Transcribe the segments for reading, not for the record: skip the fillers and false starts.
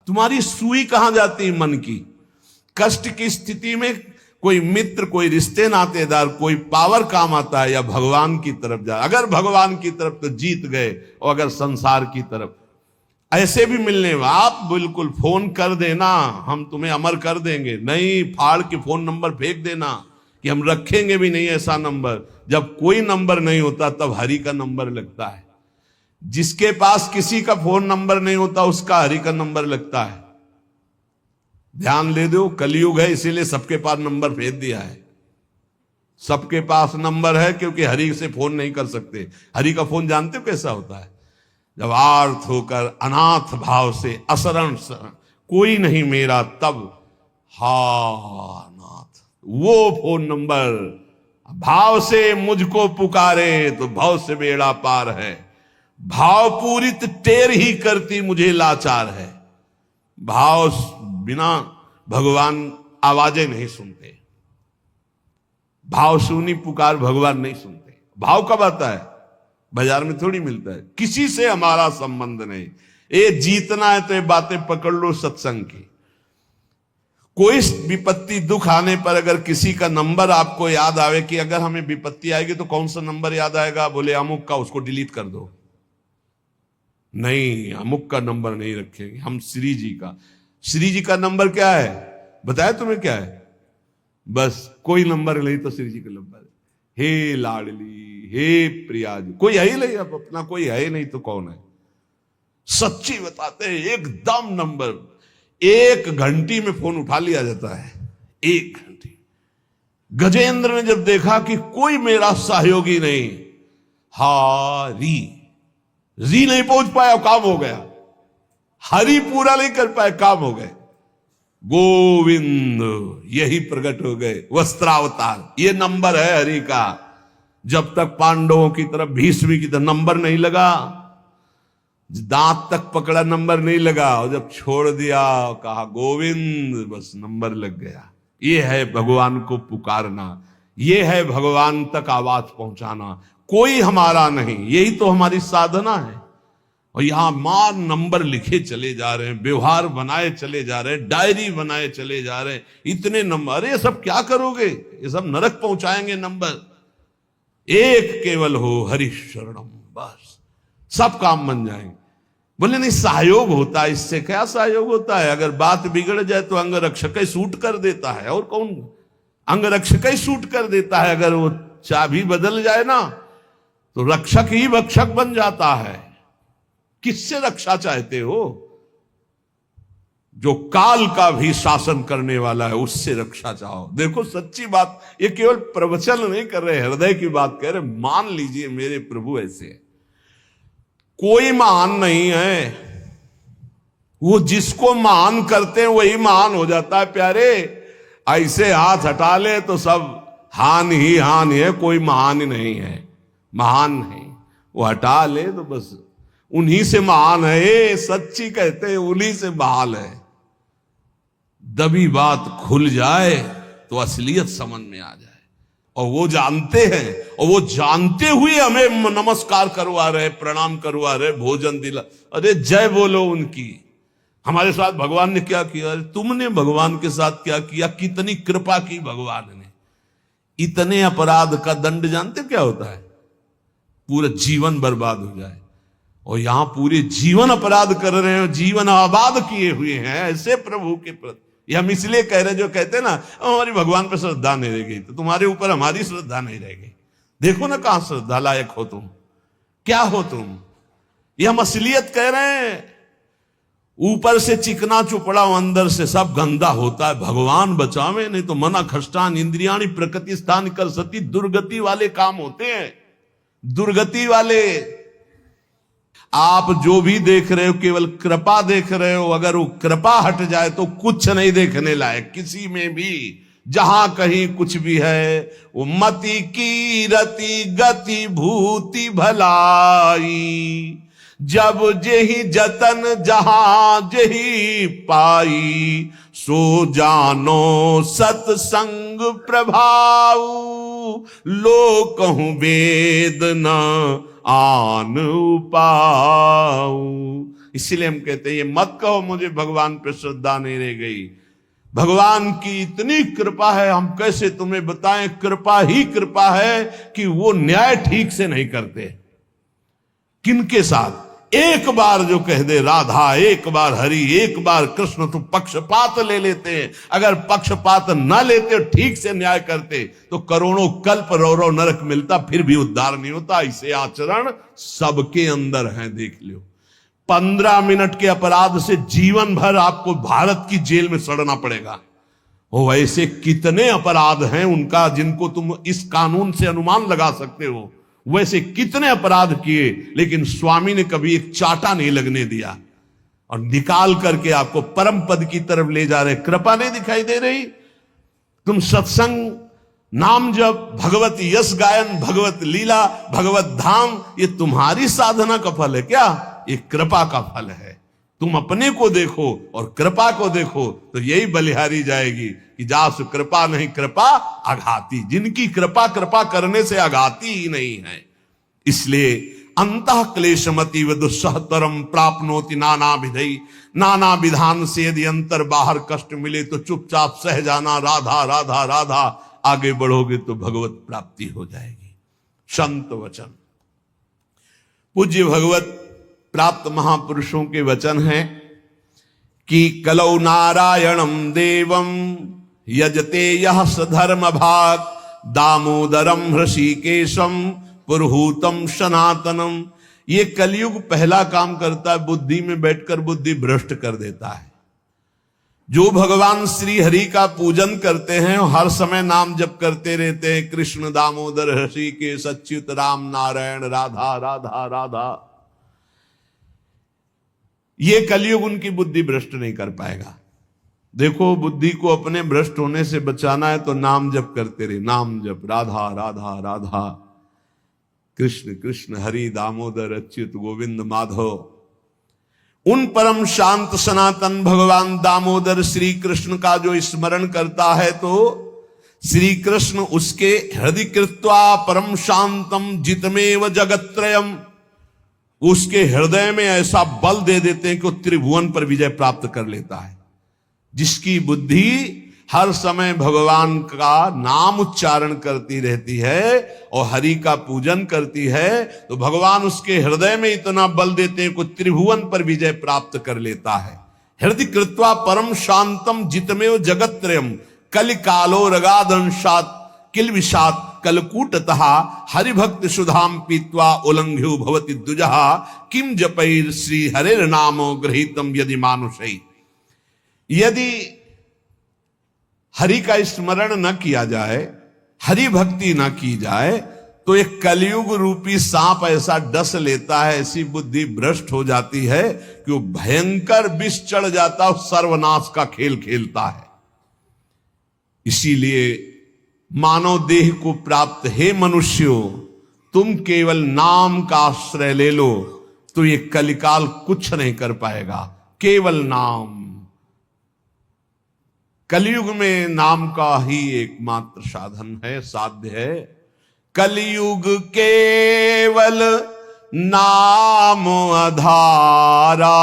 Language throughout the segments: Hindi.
तुम्हारी सुई कहां जाती है मन की? कष्ट की स्थिति में कोई मित्र, कोई रिश्ते नातेदार, कोई पावर काम आता है या भगवान की तरफ जा? अगर भगवान की तरफ तो जीत गए, और अगर संसार की तरफ ऐसे भी मिलने, आप बिल्कुल फोन कर देना, हम तुम्हें अमर कर देंगे, नहीं फाड़ के फोन नंबर फेंक देना कि हम रखेंगे भी नहीं ऐसा नंबर। जब कोई नंबर नहीं होता तब हरि का नंबर लगता है। जिसके पास किसी का फोन नंबर नहीं होता उसका हरि का नंबर लगता है। ध्यान ले दो, कलयुग है इसीलिए सबके पास नंबर भेज दिया है। सबके पास नंबर है क्योंकि हरि से फोन नहीं कर सकते। हरि का फोन जानते हो कैसा होता है? जब आर्थ होकर अनाथ भाव से असरण कोई नहीं मेरा, तब हा नाथ, वो फोन नंबर भाव से मुझको पुकारे तो भाव से बेड़ा पार है। भाव पूरित टेर ही करती मुझे लाचार है। भाव बिना भगवान आवाजें नहीं सुनते। भाव सुनी पुकार भगवान नहीं सुनते। भाव कब आता है? बाजार में थोड़ी मिलता है। किसी से हमारा संबंध नहीं। ये जीतना है तो ये बातें पकड़ लो सत्संग की। कोई विपत्ति दुख आने पर अगर किसी का नंबर आपको याद आवे कि अगर हमें विपत्ति आएगी तो कौन सा नंबर याद आएगा? बोले अमुक का, उसको डिलीट कर दो। नहीं, अमुक का नंबर नहीं रखेंगे हम, श्री जी का। श्री जी का नंबर क्या है बताया तुम्हें? क्या है? बस कोई नंबर नहीं तो श्री जी का नंबर है। हे लाडली, हे प्रिया जी, कोई है ही नहीं। अब अपना कोई है ही नहीं तो कौन है? सच्ची बताते हैं, एकदम नंबर। 1 घंटी में फोन उठा लिया जाता है। 1 घंटी। गजेंद्र ने जब देखा कि कोई मेरा सहयोगी नहीं, हारी री नहीं पहुंच पाया, काम हो गया। हरि पूरा नहीं कर पाए, काम हो गए। गोविंद यही प्रकट हो गए, वस्त्रावतार। ये नंबर है हरि का। जब तक पांडवों की तरफ, भीष्म की तरफ नंबर नहीं लगा, दांत तक पकड़ा नंबर नहीं लगा, और जब छोड़ दिया कहा गोविंद, बस नंबर लग गया। ये है भगवान को पुकारना, ये है भगवान तक आवाज पहुंचाना। कोई हमारा नहीं, यही तो हमारी साधना है। और यहां मां नंबर लिखे चले जा रहे हैं, व्यवहार बनाए चले जा रहे हैं, डायरी बनाए चले जा रहे हैं। इतने नंबर, अरे सब क्या करोगे? ये सब नरक पहुंचाएंगे नंबर। एक केवल हो हरि शरणम, बस सब काम बन जाएंगे। बोले नहीं, सहयोग होता है। इससे क्या सहयोग होता है? अगर बात बिगड़ जाए तो अंग रक्षक ही सूट कर देता है। और कौन? अंग रक्षक ही सूट कर देता है। अगर वो चाबी बदल जाए ना तो रक्षक ही भक्षक बन जाता है। किससे रक्षा चाहते हो? जो काल का भी शासन करने वाला है उससे रक्षा चाहो। देखो सच्ची बात, ये केवल प्रवचन नहीं कर रहे, हृदय की बात कह रहे। मान लीजिए मेरे प्रभु ऐसे है, कोई महान नहीं है। वो जिसको महान करते हैं वही महान हो जाता है प्यारे। ऐसे हाथ हटा ले तो सब हान ही हान है, कोई महान ही नहीं है। महान नहीं, वो हटा ले तो बस उन्हीं से महान है। सच्ची कहते हैं उन्हीं से बहाल है। दबी बात खुल जाए तो असलियत समझ में आ जाए। और वो जानते हैं, और वो जानते हुए हमें नमस्कार करवा रहे, प्रणाम करवा रहे, भोजन दिला। अरे जय बोलो उनकी। हमारे साथ भगवान ने क्या किया? अरे तुमने भगवान के साथ क्या किया? कितनी कृपा की भगवान ने। इतने अपराध का दंड जानते क्या होता है? पूरा जीवन बर्बाद हो जाए। और यहां पूरे जीवन अपराध कर रहे हैं, जीवन आबाद किए हुए हैं ऐसे प्रभु के प्रति। ये हम इसलिए कह रहे हैं, जो कहते हैं ना हमारी भगवान पर श्रद्धा नहीं रह गई, तो तुम्हारे ऊपर हमारी श्रद्धा नहीं रह गई। देखो ना कहां श्रद्धा लायक हो तुम, क्या हो तुम। ये हम असलियत कह रहे हैं। ऊपर से चिकना चुपड़ा, अंदर से सब गंदा होता है। भगवान बचावे, नहीं तो मना खष्टान इंद्रियाणी प्रकृति स्थान कर सती। दुर्गति वाले काम होते हैं, दुर्गति वाले। आप जो भी देख रहे हो केवल कृपा देख रहे हो। अगर वो कृपा हट जाए तो कुछ नहीं देखने लायक किसी में भी। जहां कहीं कुछ भी है वो मति की रति गति भूति भलाई। जब जेहि जतन जहां जेहि पाई, सो जानो सत्संग प्रभाव। लोक कहूं वेद न आन उपाऊ। इसीलिए हम कहते हैं ये मत कहो मुझे भगवान पे श्रद्धा नहीं रह गई। भगवान की इतनी कृपा है, हम कैसे तुम्हें बताएं। कृपा ही कृपा है कि वो न्याय ठीक से नहीं करते। किनके साथ? एक बार जो कह दे राधा, एक बार हरि, एक बार कृष्ण, तो पक्षपात ले लेते हैं। अगर पक्षपात ना लेते और ठीक से न्याय करते तो करोड़ों कल्प रो नरक मिलता, फिर भी उद्धार नहीं होता। इसे आचरण सबके अंदर है, देख लो। 15 मिनट के अपराध से जीवन भर आपको भारत की जेल में सड़ना पड़ेगा। वो ऐसे कितने अपराध हैं उनका जिनको तुम इस कानून से अनुमान लगा सकते हो। वैसे कितने अपराध किए, लेकिन स्वामी ने कभी एक चाटा नहीं लगने दिया और निकाल करके आपको परम पद की तरफ ले जा रहे। कृपा नहीं दिखाई दे रही? तुम सत्संग, नाम जप, भगवत यश गायन, भगवत लीला, भगवत धाम, ये तुम्हारी साधना का फल है क्या? ये कृपा का फल है। तुम अपने को देखो और कृपा को देखो तो यही बलिहारी जाएगी कि जासु कृपा नहीं कृपा आघाती। जिनकी कृपा कृपा करने से आघाती ही नहीं है। इसलिए अंतः क्लेशमति व दुस्सहतरम प्राप्नोति नाना विधि। नाना विधान से यदि अंतर बाहर कष्ट मिले तो चुपचाप सह जाना। राधा राधा राधा, आगे बढ़ोगे तो भगवत प्राप्ति हो जाएगी। संत वचन, पूज्य भगवत प्राप्त महापुरुषों के वचन हैं कि कलौ नारायणम देवम यजते यह सधर्म भाग दामोदरम हृषिकेशम पुरहूतम सनातनम। ये कलयुग पहला काम करता है, बुद्धि में बैठकर बुद्धि भ्रष्ट कर देता है। जो भगवान श्री हरि का पूजन करते हैं, हर समय नाम जप करते रहते हैं, कृष्ण दामोदर हृषिकेश अच्युत राम नारायण राधा राधा राधा, ये कलयुग उनकी बुद्धि भ्रष्ट नहीं कर पाएगा। देखो, बुद्धि को अपने भ्रष्ट होने से बचाना है तो नाम जप करते रहे। नाम जप, राधा राधा राधा, कृष्ण कृष्ण, हरि दामोदर अच्युत गोविंद माधव। उन परम शांत सनातन भगवान दामोदर श्री कृष्ण का जो स्मरण करता है तो श्री कृष्ण उसके हृदय कृत्वा परम शांतम जितमेव जगत्त्रयम, उसके हृदय में ऐसा बल दे देते हैं कि वो त्रिभुवन पर विजय प्राप्त कर लेता है। जिसकी बुद्धि हर समय भगवान का नाम उच्चारण करती रहती है और हरि का पूजन करती है, तो भगवान उसके हृदय में इतना बल देते हैं कि त्रिभुवन पर विजय प्राप्त कर लेता है। हृदय कृत्वा परम शांतम जितमेव जगत्त्रयम कलि कालो रगादंशात किल विषात कलकूटतः हरिभक्त सुधाम पीत्वा उल्लंघ्यो भवति द्विजः किम जपैर श्री हरेर नामो गृहीतम यदि मानुषै। यदि हरि का स्मरण न किया जाए, हरि भक्ति न की जाए, तो एक कलयुग रूपी सांप ऐसा डस लेता है, ऐसी बुद्धि भ्रष्ट हो जाती है कि वो भयंकर विष चढ़ जाता है, सर्वनाश का खेल खेलता है। इसीलिए मानव देह को प्राप्त हे मनुष्यों, तुम केवल नाम का आश्रय ले लो तो ये कलिकाल कुछ नहीं कर पाएगा। केवल नाम, कलयुग में नाम का ही एकमात्र साधन है, साध्य है। कलयुग केवल नाम आधारा,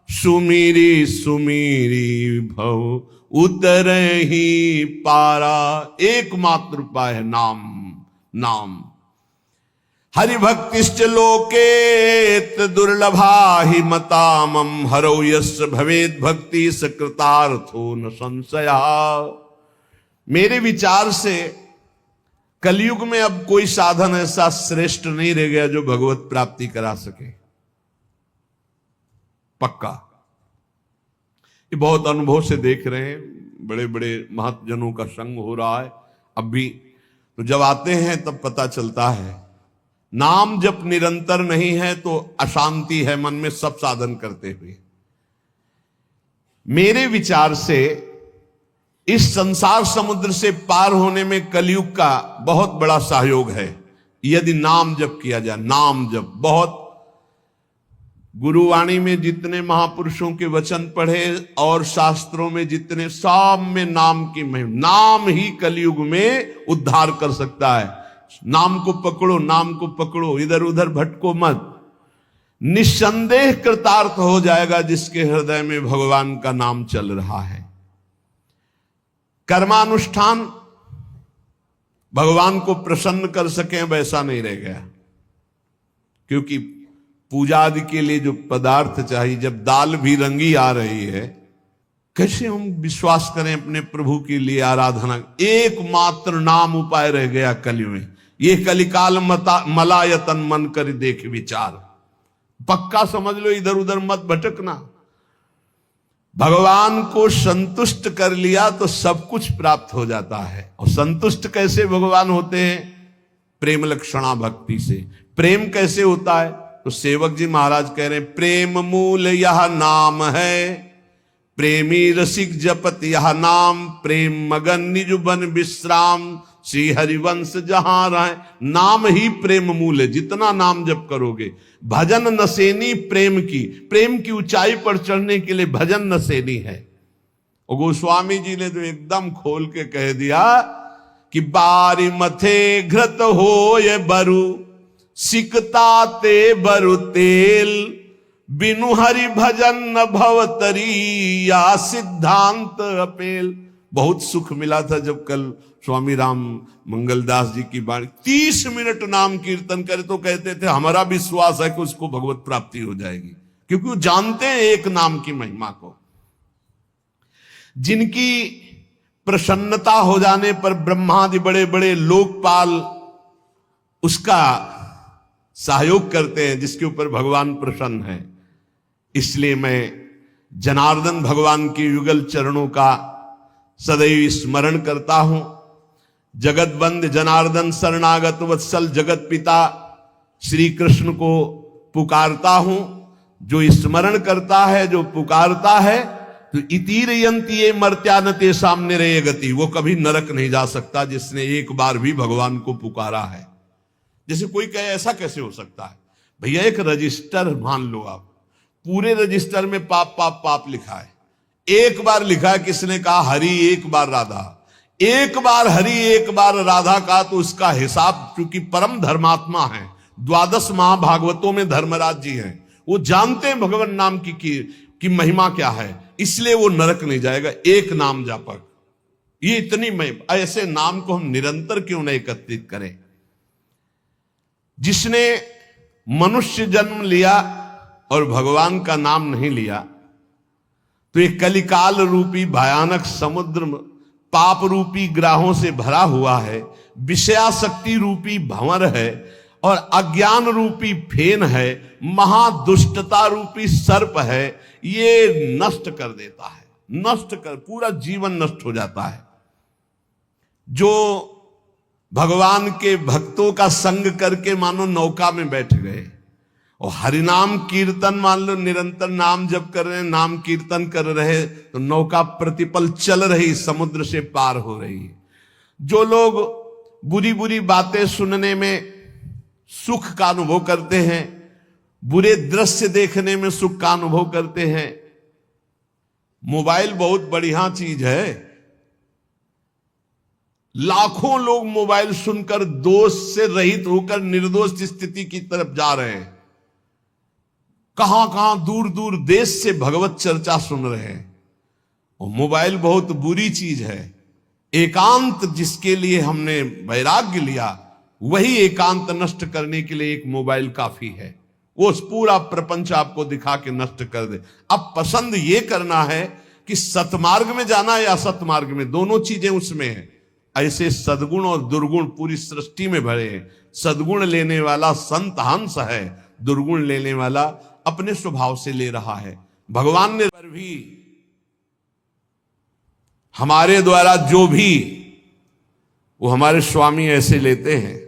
सुमिरी सुमिरी भव उतर ही पारा। एकमात्र उपाय है नाम। नाम हरिभक्तिश्च लोकेत दुर्लभा ही मतामम हरौ यस्य भवेद भक्ति सकृतार्थो न संशया। मेरे विचार से कलयुग में अब कोई साधन ऐसा श्रेष्ठ नहीं रह गया जो भगवत प्राप्ति करा सके। पक्का, ये बहुत अनुभव से देख रहे हैं, बड़े बड़े महतजनों का संग हो रहा है अब भी। तो जब आते हैं तब पता चलता है नाम जब निरंतर नहीं है तो अशांति है मन में, सब साधन करते हुए। मेरे विचार से इस संसार समुद्र से पार होने में कलयुग का बहुत बड़ा सहयोग है यदि नाम जप किया जाए। नाम जप बहुत, गुरुवाणी में जितने महापुरुषों के वचन पढ़े और शास्त्रों में जितने, सब में नाम की महिमा। नाम ही कलयुग में उद्धार कर सकता है। नाम को पकड़ो, नाम को पकड़ो, इधर उधर भटको मत। निस्संदेह कृतार्थ हो जाएगा जिसके हृदय में भगवान का नाम चल रहा है। कर्मानुष्ठान भगवान को प्रसन्न कर सके वैसा नहीं रह गया, क्योंकि पूजा आदि के लिए जो पदार्थ चाहिए, जब दाल भी रंगी आ रही है, कैसे हम विश्वास करें अपने प्रभु के लिए आराधना। एकमात्र नाम उपाय रह गया कलि में, ये कलिकाल मलायतन मन कर देख विचार। पक्का समझ लो, इधर उधर मत भटकना। भगवान को संतुष्ट कर लिया तो सब कुछ प्राप्त हो जाता है। और संतुष्ट कैसे भगवान होते हैं? प्रेम लक्षणा भक्ति से। प्रेम कैसे होता है? तो सेवक जी महाराज कह रहे हैं, प्रेम मूल यह नाम है, प्रेमी रसिक जपत यह नाम, प्रेम मगन निज बन विश्राम, श्री हरिवंश जहां रहे। नाम ही प्रेम मूल है, जितना नाम जप करोगे। भजन नसेनी प्रेम की ऊंचाई पर चढ़ने के लिए भजन नसेनी है। और गोस्वामी जी ने तो एकदम खोल के कह दिया कि बारी मथे घृत हो ये बरु, सिकता ते बरु तेल, बिनु हरि भजन न भवतरी, या सिद्धांत अपेल। बहुत सुख मिला था जब कल स्वामी राम मंगलदास जी की बाणी 30 मिनट नाम कीर्तन करे तो कहते थे हमारा विश्वास है कि उसको भगवत प्राप्ति हो जाएगी, क्योंकि वो जानते हैं एक नाम की महिमा को। जिनकी प्रसन्नता हो जाने पर ब्रह्मादि बड़े बड़े लोकपाल उसका सहयोग करते हैं, जिसके ऊपर भगवान प्रसन्न है। इसलिए मैं जनार्दन भगवान के युगल चरणों का सदैव स्मरण करता हूं। जगत बंद जनार्दन शरणागत वत्सल जगत पिता श्री कृष्ण को पुकारता हूं। जो स्मरण करता है, जो पुकारता है, तो इतीरयंती ये मर्त्यानते सामने रहे गति, वो कभी नरक नहीं जा सकता जिसने एक बार भी भगवान को पुकारा है। जैसे कोई कहे ऐसा कैसे हो सकता है? भैया एक रजिस्टर मान लो आप, पूरे रजिस्टर में पाप पाप पाप लिखा है। एक बार लिखा है, किसने कहा हरि एक बार राधा, एक बार हरि एक बार राधा का, तो उसका हिसाब, चूंकि परम धर्मात्मा है, 12 महाभागवतों में धर्मराज जी हैं, वो जानते हैं भगवान नाम की महिमा क्या है, इसलिए वो नरक नहीं जाएगा। एक नाम जापक, ये इतनी महिमा। ऐसे नाम को हम निरंतर क्यों नहीं एकत्रित करें? जिसने मनुष्य जन्म लिया और भगवान का नाम नहीं लिया, तो ये कलिकाल रूपी भयानक समुद्र पाप रूपी ग्राहों से भरा हुआ है, विषयाशक्ति रूपी भंवर है, और अज्ञान रूपी फेन है, महादुष्टता रूपी सर्प है। ये नष्ट कर देता है, नष्ट कर, पूरा जीवन नष्ट हो जाता है। जो भगवान के भक्तों का संग करके मानो नौका में बैठ गए और हरिनाम कीर्तन, मान लो निरंतर नाम जप कर रहे हैं, नाम कीर्तन कर रहे, तो नौका प्रतिपल चल रही, समुद्र से पार हो रही है। जो लोग बुरी बुरी बातें सुनने में सुख का अनुभव करते हैं, बुरे दृश्य देखने में सुख का अनुभव करते हैं। मोबाइल बहुत बढ़िया चीज है। लाखों लोग मोबाइल सुनकर दोष से रहित होकर निर्दोष स्थिति की तरफ जा रहे हैं। कहां कहां दूर दूर देश से भगवत चर्चा सुन रहे हैं। और मोबाइल बहुत बुरी चीज है। एकांत जिसके लिए हमने वैराग्य लिया, वही एकांत नष्ट करने के लिए एक मोबाइल काफी है। वो पूरा प्रपंच आपको दिखा के नष्ट कर दे। अब पसंद ये करना है कि सतमार्ग में जाना है या असतमार्ग में, दोनों चीजें उसमें है। ऐसे सद्गुण और दुर्गुण पूरी सृष्टि में भरे हैं। सद्गुण लेने वाला संत हंस है, दुर्गुण लेने वाला अपने स्वभाव से ले रहा है। भगवान ने पर भी हमारे द्वारा जो भी, वो हमारे स्वामी ऐसे लेते हैं।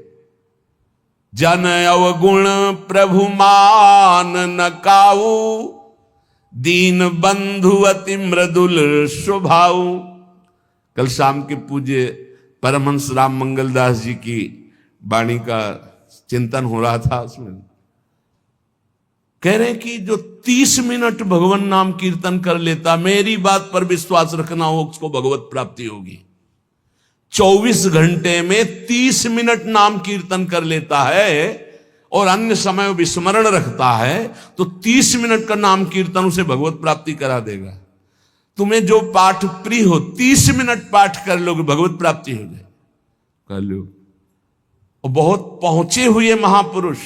जन अवगुण प्रभु मान न काऊ, दीन बंधु अति मृदुल स्वभाव। कल शाम के पूज्य परमहंस राम मंगलदास जी की वाणी का चिंतन हो रहा था। उसमें कह रहे हैं कि जो 30 मिनट भगवान नाम कीर्तन कर लेता, मेरी बात पर विश्वास रखना हो, उसको भगवत प्राप्ति होगी। 24 घंटे में 30 मिनट नाम कीर्तन कर लेता है और अन्य समय विस्मरण रखता है तो 30 मिनट का नाम कीर्तन उसे भगवत प्राप्ति करा देगा। तुम्हें जो पाठ प्रिय हो 30 मिनट पाठ कर लोगे, भगवत प्राप्ति हो जाए, कर लो। और बहुत पहुंचे हुए महापुरुष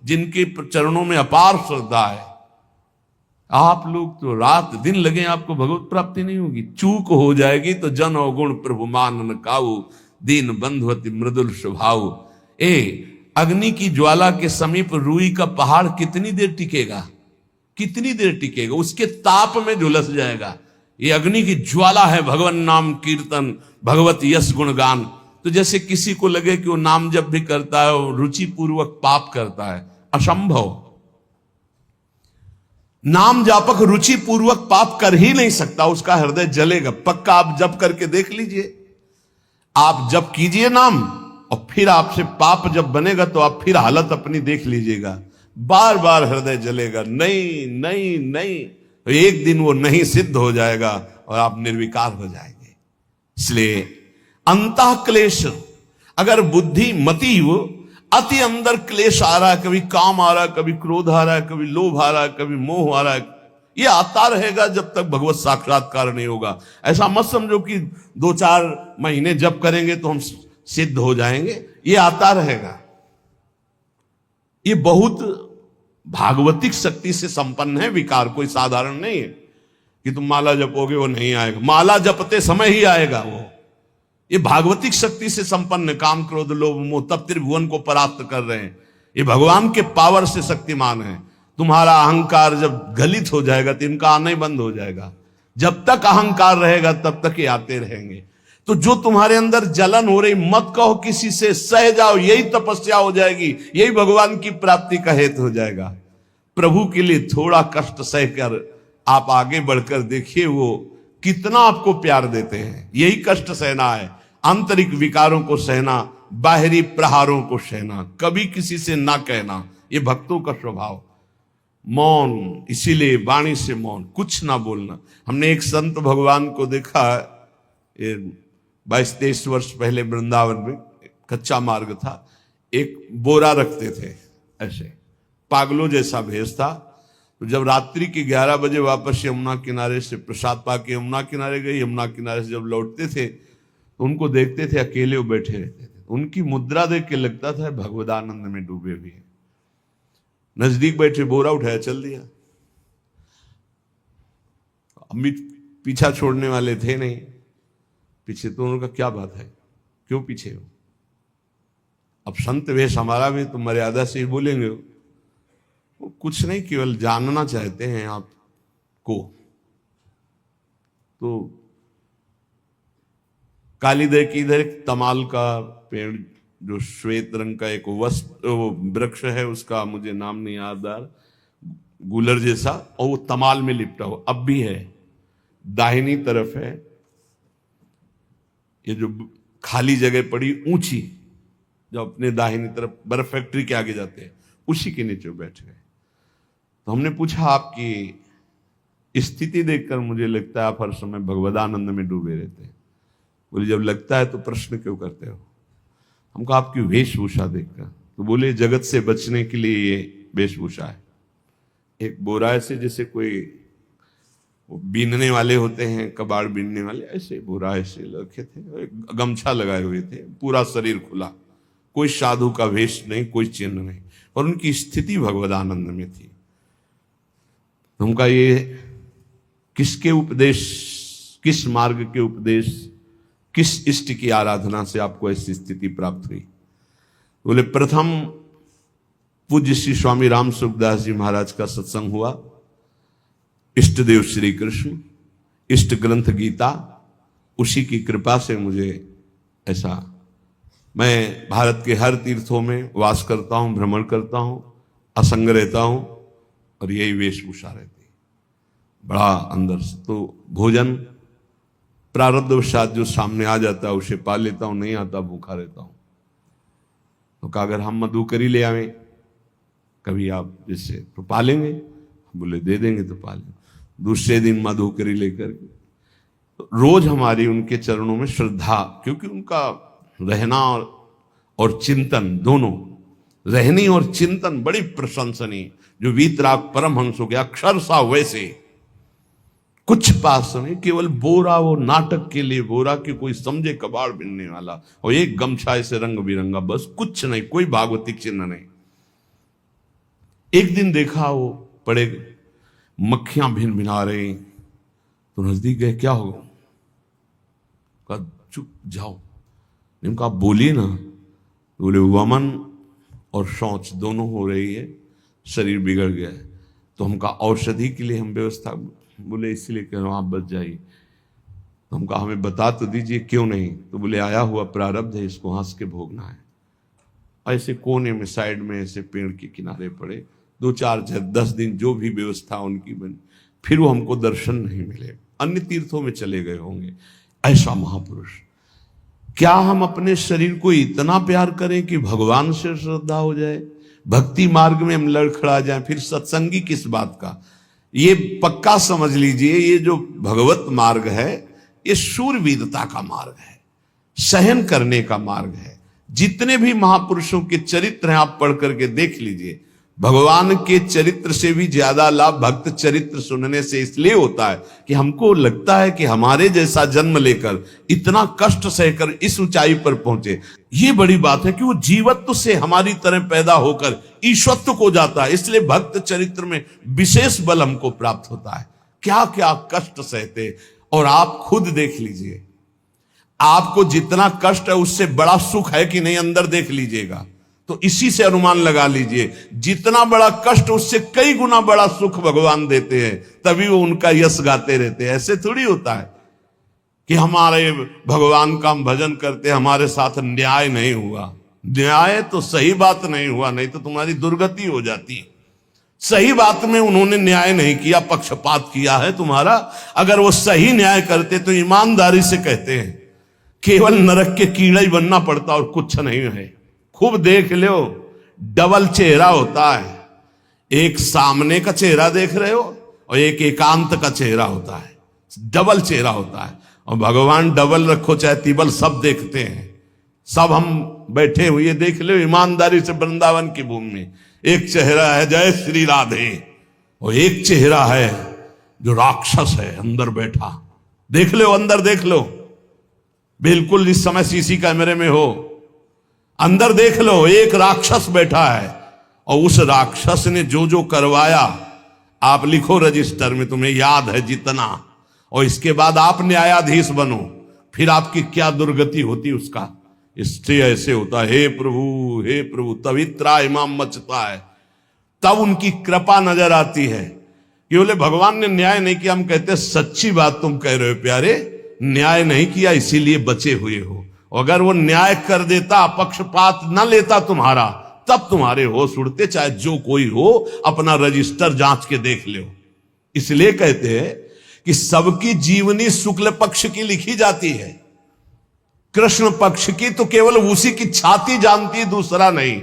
जिनके चरणों में अपार श्रद्धा है, आप लोग तो रात दिन लगे आपको भगवत प्राप्ति नहीं होगी। चूक हो जाएगी तो जन अवगुण प्रभु मान न काऊ, दीन बंधुवती मृदुल स्वभाव। अग्नि की ज्वाला के समीप रुई का पहाड़ कितनी देर टिकेगा, कितनी देर टिकेगा, उसके ताप में झुलस जाएगा। ये अग्नि की ज्वाला है भगवान नाम कीर्तन, भगवत यश गुणगान। तो जैसे किसी को लगे कि वो नाम जब भी करता है वो रुचि पूर्वक पाप करता है, असंभव। नाम जापक रुचि पूर्वक पाप कर ही नहीं सकता, उसका हृदय जलेगा। पक्का आप जप करके देख लीजिए, आप जप कीजिए नाम और फिर आपसे पाप जब बनेगा तो आप फिर हालत अपनी देख लीजिएगा, बार बार हृदय जलेगा, नहीं नहीं नहीं। तो एक दिन वो नहीं सिद्ध हो जाएगा और आप निर्विकार हो जाएंगे। इसलिए अंतः क्लेश, अगर बुद्धि मति हो, अति अंदर क्लेश आ रहा है, कभी काम आ रहा है, कभी क्रोध आ रहा है, कभी लोभ आ रहा है, कभी मोह आ रहा है, ये आता रहेगा जब तक भगवत साक्षात्कार नहीं होगा। ऐसा मत समझो कि 2-4 महीने जब करेंगे तो हम सिद्ध हो जाएंगे, ये आता रहेगा। ये बहुत भागवतिक शक्ति से संपन्न है विकार, कोई साधारण नहीं है कि तुम माला जपोगे वो नहीं आएगा। माला जपते समय ही आएगा वो। ये भागवतिक शक्ति से संपन्न, काम क्रोध लोभ मोह तब त्रिभुवन को परास्त कर रहे हैं। ये भगवान के पावर से शक्तिमान है। तुम्हारा अहंकार जब गलित हो जाएगा तो इनका आना ही बंद हो जाएगा। जब तक अहंकार रहेगा तब तक ये आते रहेंगे। तो जो तुम्हारे अंदर जलन हो रही, मत कहो किसी से, सह जाओ, यही तपस्या हो जाएगी, यही भगवान की प्राप्ति का हेतु हो जाएगा। प्रभु के लिए थोड़ा कष्ट सहकर आप आगे बढ़कर देखिए वो कितना आपको प्यार देते हैं। यही कष्ट सहना है, आंतरिक विकारों को सहना, बाहरी प्रहारों को सहना, कभी किसी से ना कहना, ये भक्तों का स्वभाव। मौन, इसीलिए वाणी से मौन, कुछ ना बोलना। हमने एक संत भगवान को देखा, 22-23 वर्ष पहले वृंदावन में कच्चा मार्ग था, एक बोरा रखते थे, ऐसे पागलों जैसा भेष था। तो जब रात्रि के 11 बजे वापस यमुना किनारे से प्रसाद पाके यमुना किनारे गए, यमुना किनारे से जब लौटते थे तो उनको देखते थे अकेले वो बैठे रहते थे। उनकी मुद्रा देख के लगता था भगवदानंद में डूबे हुए हैं। नजदीक बैठे, बोरा उठाया, चल दिया। अम्मी पीछा छोड़ने वाले थे नहीं पीछे, तो उनका क्या बात है, क्यों पीछे हो? अब संत वेश हमारा भी तो मर्यादा से ही बोलेंगे। वो कुछ नहीं, केवल जानना चाहते हैं आपको। तो कालीदह की इधर एक तमाल का पेड़, जो श्वेत रंग का एक वृक्ष है, उसका मुझे नाम नहीं याद आ रहा, गुलर जैसा, और वो तमाल में लिपटा हुआ अब भी है। दाहिनी तरफ है ये जो खाली जगह पड़ी ऊंची, जो अपने दाहिनी तरफ बर्फ फैक्ट्री के आगे जाते हैं, उसी के नीचे बैठ गए। तो हमने पूछा आपकी स्थिति देखकर मुझे लगता है आप हर समय भगवदानंद में डूबे रहते हैं। बोले जब लगता है तो प्रश्न क्यों करते हो? हमको आपकी वेशभूषा देखकर। तो बोले जगत से बचने के लिए ये वेशभूषा है। एक बोरा ऐसे जैसे कोई बीनने वाले होते हैं, कबाड़ बीनने वाले, ऐसे बोरा ऐसे रखे थे, गमछा लगाए हुए थे, पूरा शरीर खुला, कोई साधु का वेश नहीं, कोई चिन्ह नहीं, और उनकी स्थिति भगवदानंद में थी। उनका ये किसके उपदेश, किस मार्ग के उपदेश, किस इष्ट की आराधना से आपको ऐसी स्थिति प्राप्त हुई? बोले प्रथम पूज्य श्री स्वामी राम सुखदास जी महाराज का सत्संग हुआ, इष्ट देव श्री कृष्ण, इष्ट ग्रंथ गीता, उसी की कृपा से मुझे ऐसा, मैं भारत के हर तीर्थों में वास करता हूं, भ्रमण करता हूं, असंग रहता हूं, और यही वेशभूषा रहती है बड़ा अंदर से। तो भोजन प्रारब्धवशात जो सामने आ जाता है उसे पा लेता हूं, नहीं आता भूखा रहता हूं। तो कहा अगर हम मधुकरी ले आवें कभी आप जिससे, तो पालेंगे? बोले दे देंगे तो पालेंगे। दूसरे दिन मधुकरी लेकर तो रोज हमारी उनके चरणों में श्रद्धा, क्योंकि उनका रहना और चिंतन दोनों रहनी और चिंतन बड़ी प्रशंसनीय। जो वीतराग परमहंसों के अक्षर सा वैसे, कुछ पास नहीं, केवल बोरा, वो नाटक के लिए बोरा कि कोई समझे कबाड़ बिनने वाला, और एक गमछा ऐसे रंग बिरंगा, बस कुछ नहीं, कोई भागवतिक चिन्ह नहीं। एक दिन देखा वो पड़े मक्खियां भिन भिना रही, तो नजदीक गए, क्या होगा? कहा चुप जाओ। इनका आप बोलिए ना। तो बोले वमन और शौच दोनों हो रही है, शरीर बिगड़ गया है। तो हम कहा औषधि के लिए हम व्यवस्था, बोले इसलिए कह रहा हूं आप बच जाइए। तो हम कहा हमें बता तो दीजिए क्यों नहीं? तो बोले आया हुआ प्रारब्ध है, इसको हंस के भोगना है। ऐसे कोने में साइड में ऐसे पेड़ के किनारे पड़े, 2-4-10 दिन जो भी व्यवस्था उनकी बनी, फिर वो हमको दर्शन नहीं मिले, अन्य तीर्थों में चले गए होंगे। ऐसा महापुरुष। क्या हम अपने शरीर को इतना प्यार करें कि भगवान से श्रद्धा हो जाए, भक्ति मार्ग में हम लड़खड़ा जाएं, फिर सत्संगी किस बात का? ये पक्का समझ लीजिए, ये जो भगवत मार्ग है ये शूरवीरता का मार्ग है, सहन करने का मार्ग है। जितने भी महापुरुषों के चरित्र हैं आप पढ़ करके देख लीजिए, भगवान के चरित्र से भी ज्यादा लाभ भक्त चरित्र सुनने से इसलिए होता है कि हमको लगता है कि हमारे जैसा जन्म लेकर इतना कष्ट सहकर इस ऊंचाई पर पहुंचे, ये बड़ी बात है कि वो जीवत्व से हमारी तरह पैदा होकर ईश्वत्व को जाता है। इसलिए भक्त चरित्र में विशेष बल हमको प्राप्त होता है। क्या क्या कष्ट सहते, और आप खुद देख लीजिए, आपको जितना कष्ट है उससे बड़ा सुख है कि नहीं, अंदर देख लीजिएगा तो इसी से अनुमान लगा लीजिए, जितना बड़ा कष्ट उससे कई गुना बड़ा सुख भगवान देते हैं, तभी वो उनका यश गाते रहते हैं। ऐसे थोड़ी होता है कि हमारे भगवान का हम भजन करते, हमारे साथ न्याय नहीं हुआ। न्याय तो सही बात नहीं हुआ, नहीं तो तुम्हारी दुर्गति हो जाती। सही बात में उन्होंने न्याय नहीं किया, पक्षपात किया है तुम्हारा। अगर वो सही न्याय करते तो ईमानदारी से कहते हैं केवल नरक के कीड़ा ही बनना पड़ता और कुछ नहीं है। खूब देख लो, डबल चेहरा होता है, एक सामने का चेहरा देख रहे हो और एक एकांत का चेहरा होता है, डबल चेहरा होता है। और भगवान डबल रखो चाहे तिबल, सब देखते हैं। सब हम बैठे हुए देख लो ईमानदारी से वृंदावन की भूमि में, एक चेहरा है जय श्री राधे, और एक चेहरा है जो राक्षस है अंदर बैठा। देख लो, अंदर देख लो, बिल्कुल इस समय सीसी कैमरे में हो, अंदर देख लो, एक राक्षस बैठा है। और उस राक्षस ने जो जो करवाया, आप लिखो रजिस्टर में, तुम्हें याद है जितना, और इसके बाद आप न्यायाधीश बनो, फिर आपकी क्या दुर्गति होती उसका। इससे ऐसे होता है, हे प्रभु, तब इतना इमाम मचता है, तब उनकी कृपा नजर आती है कि बोले भगवान ने न्याय नहीं किया। हम कहते सच्ची बात तुम कह रहे हो प्यारे, न्याय नहीं किया इसीलिए बचे हुए हो। अगर वो न्याय कर देता, पक्षपात न लेता तुम्हारा, तब तुम्हारे होश उड़ते, चाहे जो कोई हो, अपना रजिस्टर जांच के देख लो। इसलिए कहते हैं कि सबकी जीवनी शुक्ल पक्ष की लिखी जाती है, कृष्ण पक्ष की तो केवल उसी की छाती जानती, दूसरा नहीं।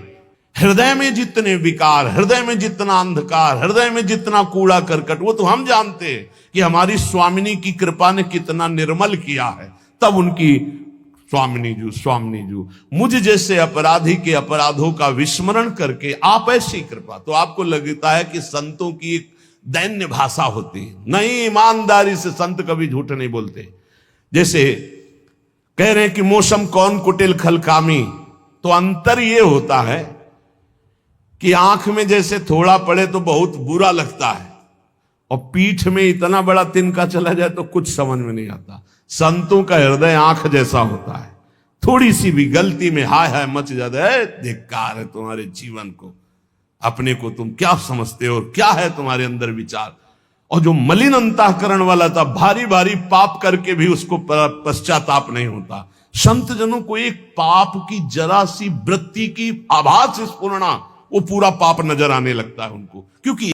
हृदय में जितने विकार, हृदय में जितना अंधकार, हृदय में जितना कूड़ा करकट, वो तो हम जानते हैं कि हमारी स्वामिनी की कृपा ने कितना निर्मल किया है। तब उनकी स्वामिनी जू मुझ जैसे अपराधी के अपराधों का विस्मरण करके आप ऐसी कृपा, तो आपको लगता है कि संतों की एक दैन्य भाषा होती है। नहीं, ईमानदारी से संत कभी झूठ नहीं बोलते। जैसे कह रहे हैं कि मौसम कौन कुटिल खलकामी, तो अंतर ये होता है कि आंख में जैसे थोड़ा पड़े तो बहुत बुरा लगता है, और पीठ में इतना बड़ा तिनका चला जाए तो कुछ समझ में नहीं आता। संतों का हृदय आंख जैसा होता है, थोड़ी सी भी गलती में हाय हाय मच जाता है, धिक्कार है तुम्हारे जीवन को, अपने को तुम क्या समझते हो, क्या है तुम्हारे अंदर विचार। और जो मलिन अंतःकरण वाला था, भारी भारी पाप करके भी उसको पश्चाताप नहीं होता। संत जनों को एक पाप की जरा सी वृत्ति की आभास स्फुरना, वो पूरा पाप नजर आने लगता है उनको, क्योंकि